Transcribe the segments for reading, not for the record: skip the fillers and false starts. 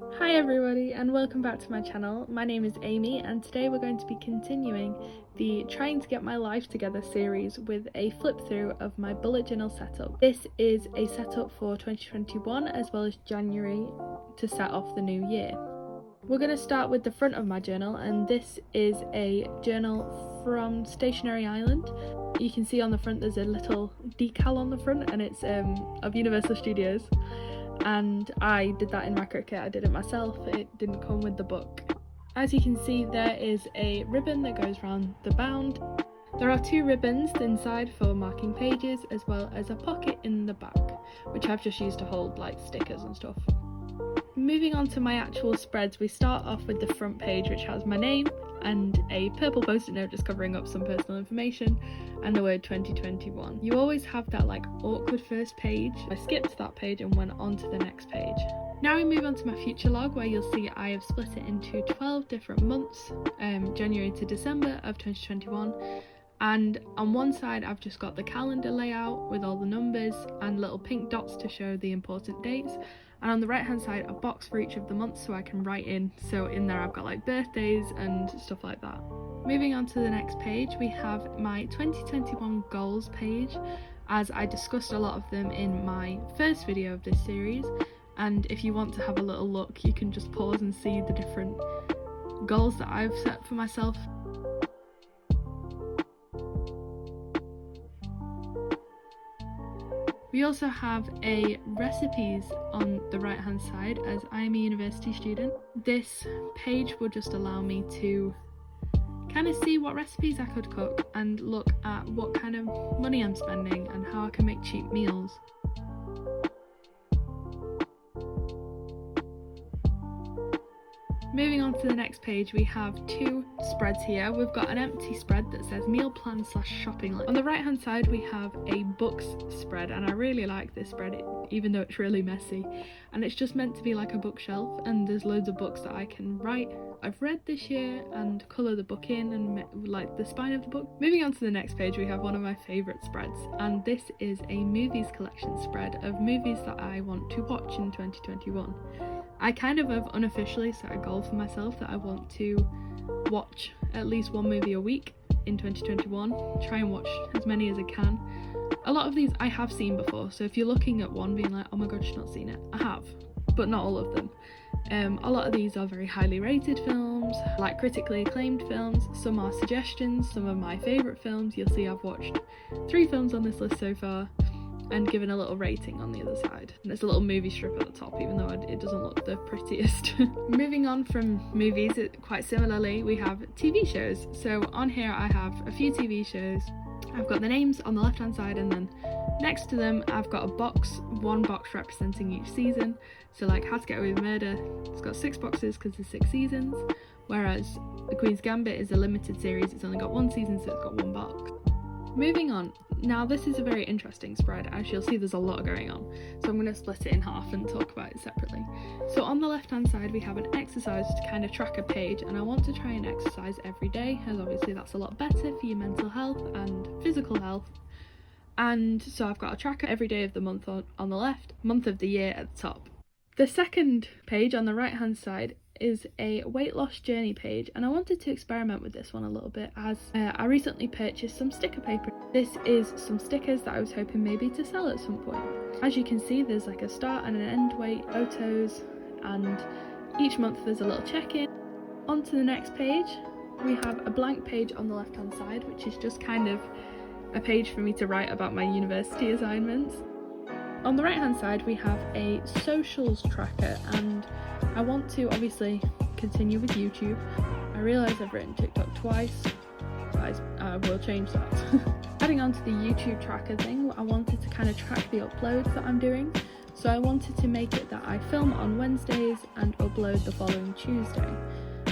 Hi everybody and welcome back to my channel. My name is Amy and today we're going to be continuing the Trying to Get My Life Together series with a flip through of my bullet journal setup. This is a setup for 2021 as well as January to set off the new year. We're going to start with the front of my journal, and this is a journal from Stationery Island. You can see on the front there's a little decal on the front and it's of Universal Studios. And I did that in my Cricut. I did it myself. It didn't come with the book. As you can see, there is a ribbon that goes around the bound. There are two ribbons inside for marking pages, as well as a pocket in the back, which I've just used to hold like stickers and stuff. Moving on to my actual spreads, we start off with the front page, which has my name and a purple post-it note just covering up some personal information and the word 2021. You always have that like awkward first page. I skipped that page and went on to the next page. Now we move on to my future log, where you'll see I have split it into 12 different months, January to December of 2021. And on one side I've just got the calendar layout with all the numbers and little pink dots to show the important dates, and on the right hand side a box for each of the months so I can write in. So in there I've got like birthdays and stuff like that. Moving on to the next page, we have my 2021 goals page, as I discussed a lot of them in my first video of this series, and if you want to have a little look you can just pause and see the different goals that I've set for myself. We also have a recipes on the right hand side, as I am a university student. This page will just allow me to kind of see what recipes I could cook and look at what kind of money I'm spending and how I can make cheap meals. Moving on to the next page, we have two spreads here. We've got an empty spread that says meal plan / shopping list. On the right hand side we have a books spread, and I really like this spread even though it's really messy, and it's just meant to be like a bookshelf, and there's loads of books that I can write I've read this year and colour the book in and like the spine of the book. Moving on to the next page, we have one of my favourite spreads, and this is a movies collection spread of movies that I want to watch in 2021. I kind of have unofficially set a goal for myself that I want to watch at least one movie a week in 2021, try and watch as many as I can. A lot of these I have seen before, so if you're looking at one being like, oh my god, she's not seen it, I have, but not all of them. A lot of these are very highly rated films, like critically acclaimed films. Some are suggestions, some of my favourite films. You'll see I've watched 3 films on this list so far and given a little rating on the other side. And there's a little movie strip at the top, even though it doesn't look the prettiest. Moving on from movies, quite similarly, we have TV shows. So on here I have a few TV shows. I've got the names on the left hand side, and then next to them I've got one box representing each season. So like How to Get Away with Murder, it's got 6 boxes because there's 6 seasons, whereas The Queen's Gambit is a limited series, it's only got 1 season, so it's got 1 box. Moving on, now this is a very interesting spread, as you'll see there's a lot going on, so I'm going to split it in half and talk about it separately. So on the left hand side we have an exercise to kind of track a page, and I want to try and exercise every day, as obviously that's a lot better for your mental health and physical health. And so I've got a tracker every day of the month on the left, month of the year at the top. The second page on the right hand side is a weight loss journey page, and I wanted to experiment with this one a little bit, as I recently purchased some sticker paper. This is some stickers that I was hoping maybe to sell at some point. As you can see, there's like a start and an end weight, photos, and each month there's a little check-in. On to the next page, we have a blank page on the left hand side, which is just kind of a page for me to write about my university assignments. On the right hand side we have a socials tracker, and I want to obviously continue with YouTube. I realise I've written TikTok twice, guys, I will change that. Adding on to the YouTube tracker thing, I wanted to kind of track the uploads that I'm doing. So I wanted to make it that I film on Wednesdays and upload the following Tuesday,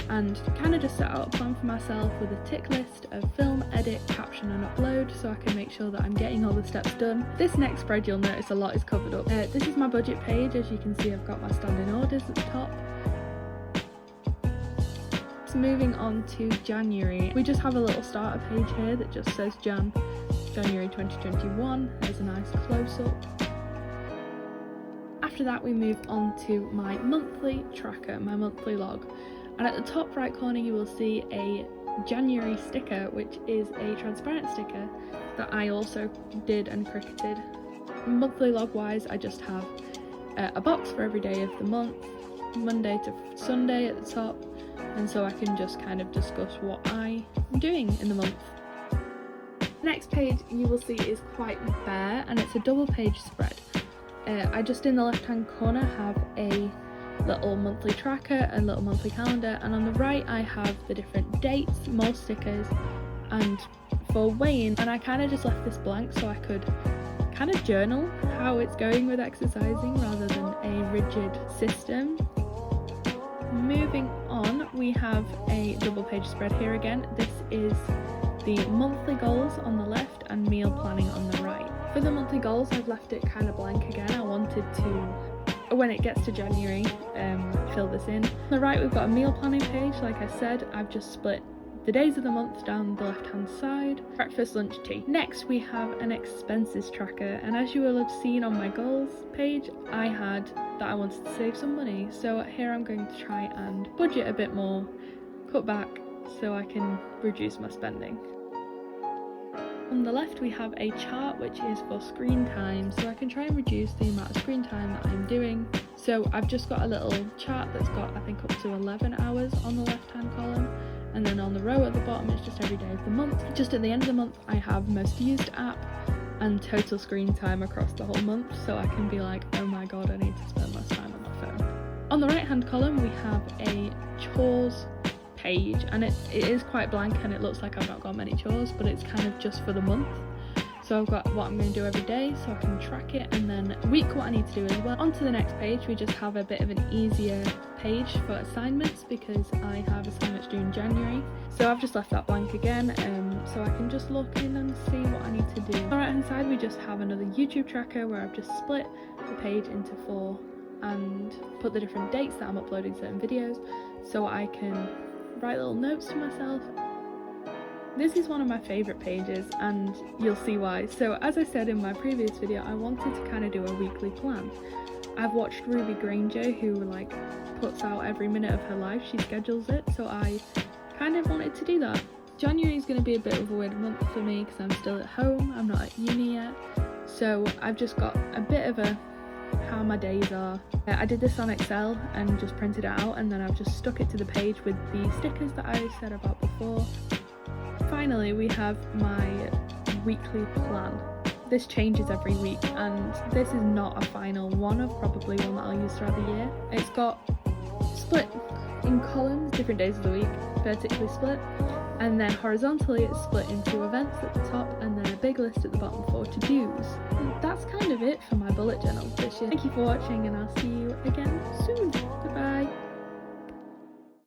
and kind of just set out a plan for myself with a tick list of film, edit, caption and upload, so I can make sure that I'm getting all the steps done. This next spread, you'll notice a lot is covered up. This is my budget page. As you can see, I've got my standing orders at the top. So moving on to January, we just have a little starter page here that just says January 2021. There's a nice close-up. After After that we move on to my monthly tracker, my monthly log, and at the top right corner you will see a January sticker, which is a transparent sticker that I also did and cricketed. Monthly log wise, I just have a box for every day of the month, Monday to Sunday at the top, and so I can just kind of discuss what I'm doing in the month. Next page you will see is quite bare, and it's a double page spread. I just in the left hand corner have a little monthly tracker, a little monthly calendar, and on the right I have the different dates, more stickers, and for weighing, and I kind of just left this blank so I could kind of journal how it's going with exercising rather than a rigid system. Moving on, we have a double page spread here again. This is the monthly goals on the left and meal planning on the right. For the monthly goals, I've left it kind of blank again. I wanted to, when it gets to January, fill this in. On the right we've got a meal planning page. Like I said, I've just split the days of the month down the left hand side. Breakfast, lunch, tea. Next we have an expenses tracker, and as you will have seen on my goals page, I had that I wanted to save some money, so here I'm going to try and budget a bit more, cut back so I can reduce my spending. On the left we have a chart which is for screen time, so I can try and reduce the amount of screen time that I'm doing. So I've just got a little chart that's got I think up to 11 hours on the left hand column, and then on the row at the bottom it's just every day of the month. Just at the end of the month I have most used app and total screen time across the whole month, so I can be like, oh my god, I need to spend less time on my phone. On the right hand column we have a chores page, and it is quite blank and it looks like I've not got many chores, but it's kind of just for the month. So I've got what I'm going to do every day so I can track it, and then week what I need to do as well. On to the next page, we just have a bit of an easier page for assignments because I have assignments due in January. So I've just left that blank again, so I can just look in and see what I need to do. On the right hand side we just have another YouTube tracker where I've just split the page into 4 and put the different dates that I'm uploading certain videos so I can write little notes to myself. This is one of my favourite pages and you'll see why. So as I said in my previous video, I wanted to kind of do a weekly plan. I've watched Ruby Granger, who like puts out every minute of her life, she schedules it, so I kind of wanted to do that. January is going to be a bit of a weird month for me because I'm still at home, I'm not at uni yet, so I've just got a bit of a how my days are. I did this on Excel and just printed it out, and then I've just stuck it to the page with the stickers that I said about before. Finally, we have my weekly plan. This changes every week, and this is not a final one of probably one that I'll use throughout the year. It's got split in columns, different days of the week, vertically split, and then horizontally it's split into events at the top and then a big list at the bottom for to-dos. And that's kind of it for my bullet journal this year. Thank you for watching, and I'll see you again soon. Goodbye.